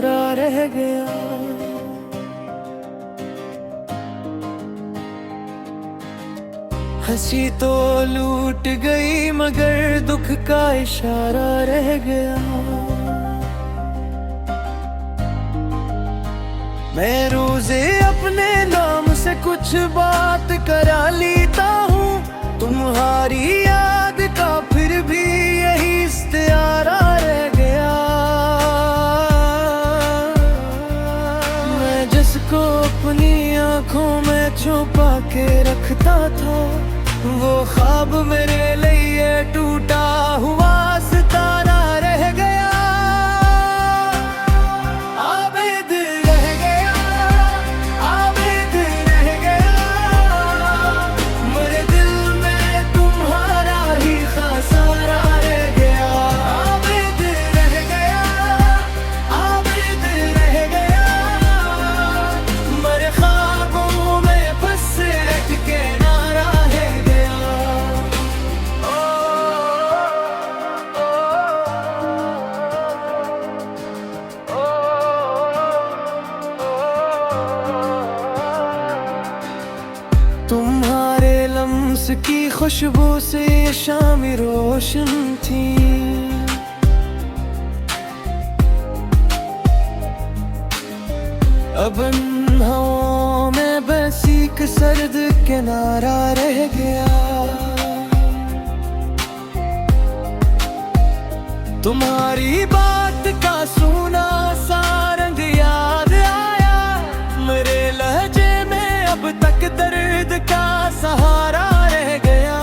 इशारा रह गया। हंसी तो लूट गई मगर दुख का इशारा रह गया। मैं रोजे अपने नाम से कुछ बात करा लेता हूँ, तुम्हारी याद का फिर भी यही इस्तियारा रह गया। मैं जिसको अपनी आंखों में छुपा के रखता था, वो ख्वाब मेरे लिए टूटा हुआ सितारा रह गया। आबिद रह गया, आबिद रह गया, मेरे दिल में तुम्हारा ही खसारा रह गया। आबिद रह गया, आबिद रह गया, मेरे ख्वाबों में बस रट के नारा रह गया। तुम्हारे लम्स की खुशबू से ये शाम रोशन थी। अब इन हवाओं में बस एक सर्द किनारा रह गया। तुम्हारी बात का सुना सा रंग याद आया, मेरे लहजे में अब तक दर्द का सहारा रह गया।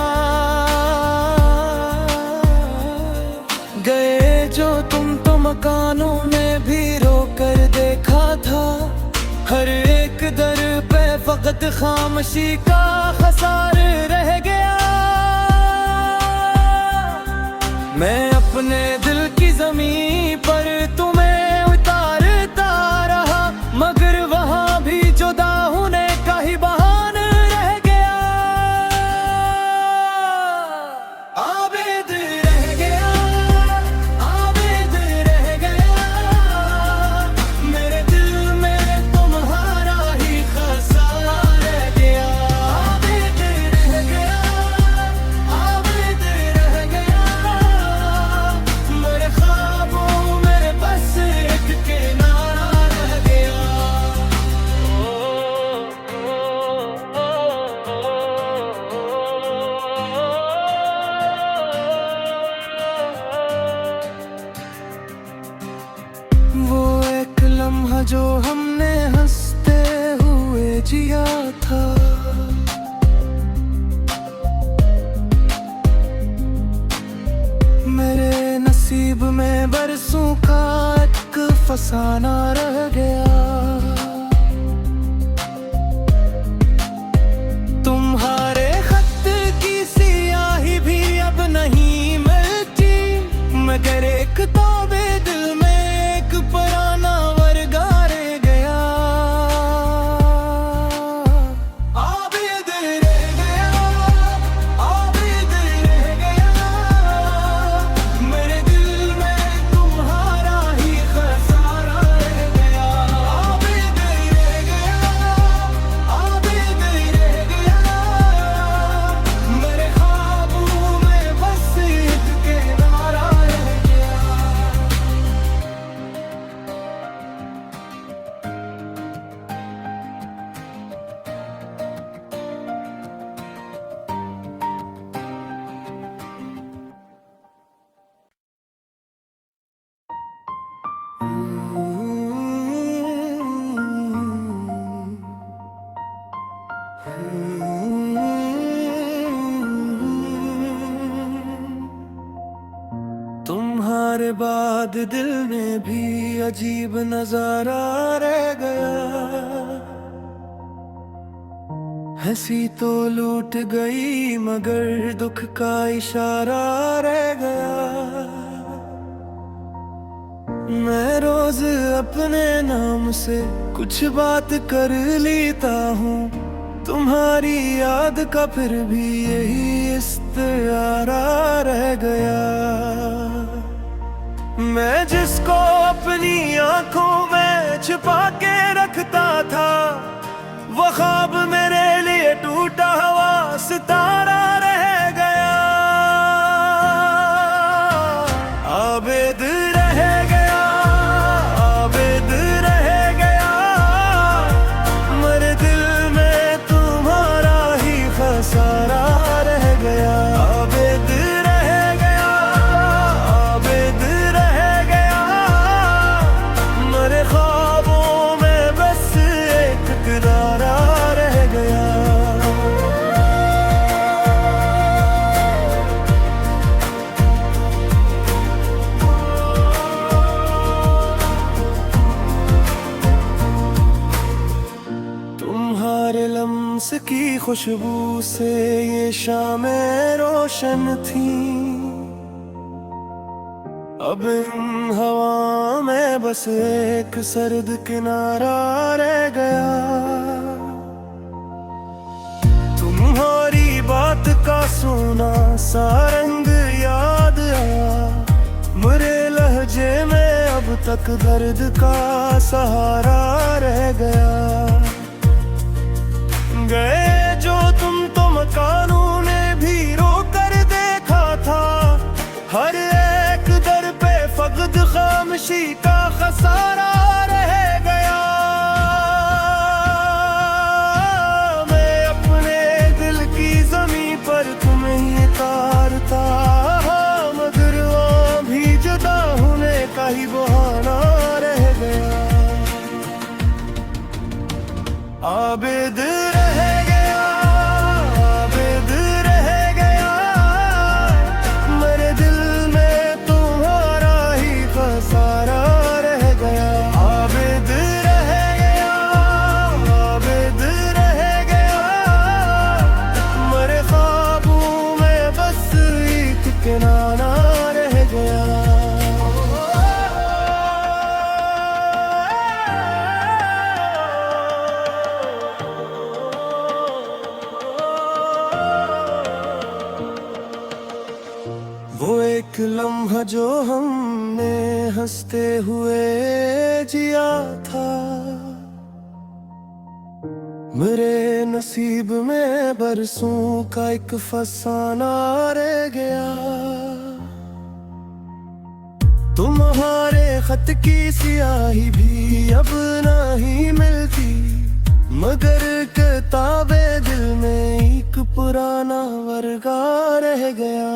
गए जो तुम तो मकानों में भी रोकर देखा था, हर एक दर पे फकत खामोशी का खसार रह गया। मैं अपने दिल की ज़मीं पर तुम्हें उतारता रहा, मगर वहाँ भी जुदा होने का ही बहाना रह गया। आबिद रह गया, आबिद रह गया, मेरे दिल में तुम्हारा ही खसारा रह गया। आबिद रह गया, आबिद रह गया, मेरे ख्वाबों में बस एक किनारा रह गया। वो एक लम्हा जो हमने हंसते हुए जिया था, मेरे नसीब में बरसों का एक फसाना रह गया। तुम्हारे खत की सियाही भी अब नहीं मिलती, मगर एक तौबे दिल में एक पुराना वर्गा रह गया। आबिद रह गया, आबिद रह गया, मेरे दिल में तुम्हारा ही खसारा रह गया। आबिद रह गया, आबिद रह गया, मेरे ख्वाबों में बस एक किनारा रह गया। तुम्हारे बाद दिल में भी अजीब नजारा रह गया। हंसी तो लूट गई मगर दुख का इशारा रह गया। मैं रोज अपने नाम से कुछ बात कर लेता हूँ, तुम्हारी याद का फिर भी यही इस्तियारा रह गया। मैं जिसको अपनी आंखों में छिपा के रखता था, वो ख्वाब मेरे लिए टूटा हुआ सितारा रह गया। आबिद रह गया, आबिद रह गया, मेरे दिल में तुम्हारा ही खसारा रह गया। आबिद रह गया, आबिद रह गया, मेरे ख्वाबों में बस एक किनारा रह गया। तुम्हारे लम्स की खुशबू से ये शामें रोशन थी, अब इन हवा में बस एक सर्द किनारा रह गया। तुम्हारी बात का सोना सा रंग याद आया, मेरे लहजे में अब तक दर्द का सहारा रह गया। गए जो तुम तो मकानों ने भी रोकर देखा था, हर एक दर पे फक़द खामोशी का खसारा रह गया। मैं अपने दिल की ज़मीं पर तुम्हें तारता, मगर वहाँ भी जुदा होने का ही बहाना रह गया। आबिद रह गया, आबिद रह गया, मेरे दिल में तुम्हारा ही खसारा रह गया। आबिद रह गया, आबिद रह गया, मेरे ख्वाबों में बस एक किनारा रह गया। वो एक लम्हा जो हमने हंसते हुए जिया था, मेरे नसीब में बरसों का एक फसाना रह गया। तुम्हारे खत की स्याही भी अब नहीं मिलती, मगर किताबे दिल में एक पुराना वर्गा रह गया।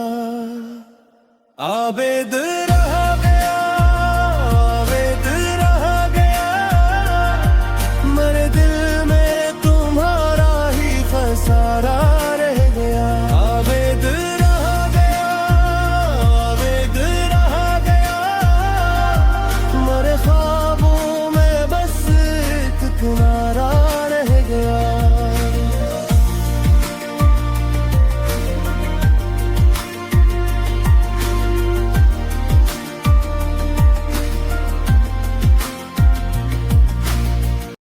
आबिद रह गया।